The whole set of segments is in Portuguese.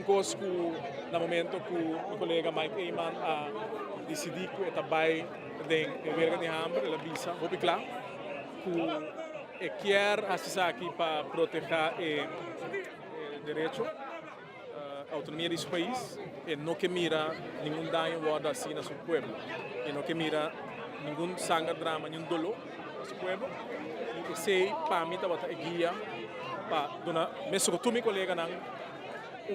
Conosco, no momento que o colega Mike Eyman decidiu que trabalha em verga de hambre, ela visa, vou claro, que quer assistir aqui para proteger o direito, a autonomia desse país, e não que mira nenhum dano assim no seu povo, e não que mira nenhum sangue, drama, nenhum dolor no seu povo, e sei para mim estava guia para donar, mesmo que tu meu colega não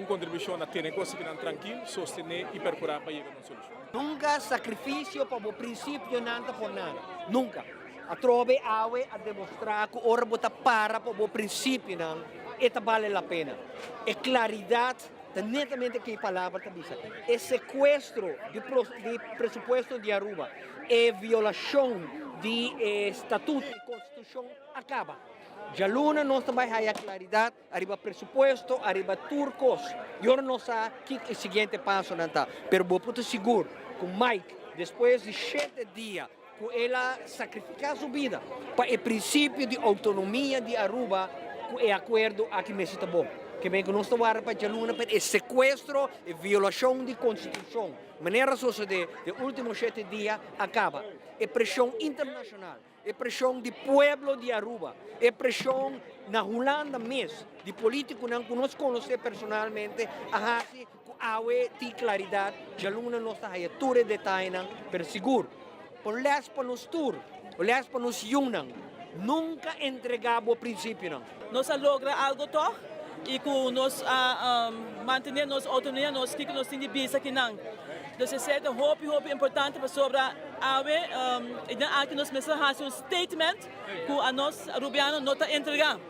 contribuição a ter coisas que não tranquilo, sostener e procurar para chegar a uma solução. Nunca sacrifício para o princípio nada por nada. Nunca. A trove a demonstrar que o orbo está para o princípio não, e vale a pena. É claridade, netamente que a palavra está dizendo. É sequestro de presupuesto de Aruba, é violação de estatuto e constituição acaba. Já Luna nós também há claridade, arriba presupuesto, arriba turcos. Eu não sei que o seguinte passo não está, mas vou poder seguro com Mike, depois de 7 dias, que ela sacrificar sua vida para o princípio de autonomia de Aruba, que é acordo aqui mesmo está bom. Que bem que nós estamos para a Luna, é sequestro e violação de constituição. De maneira sucede, os últimos 7 dias acaba. É pressão internacional, é pressão do povo de Aruba, é pressão na Holanda mesmo, de políticos que nós conhecemos personalmente, a que tem claridade, a Luna não está aí, tudo detalhe, mas seguro. Por les para nos tur, les para nos unan, nunca entregamos o princípio não. Nós logra algo toch? E que nós manter nossa autonomia, nós que nós temos de bisa que não. Então, é hope importante para sobre a aqui nós precisamos um statement que a nós arubiano não está entregando.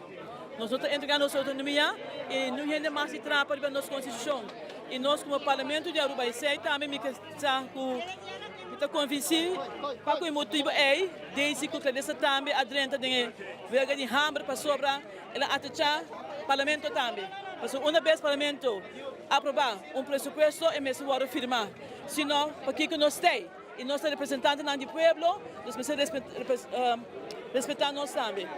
Nós não está entregando nossa autonomia e não ainda mais se trata para a nossa constituição. E nós como parlamento de Aruba também me está convencido para que o motivo é desde que a Clarissa também adrenta de verga de hambre para sobre ela atachar parlamento também. Mas uma vez o parlamento aprovar presupuesto e mesmo agora firmar. Senão, para que nós temos? E nós representantes do povo, nós precisamos respeitar nós também.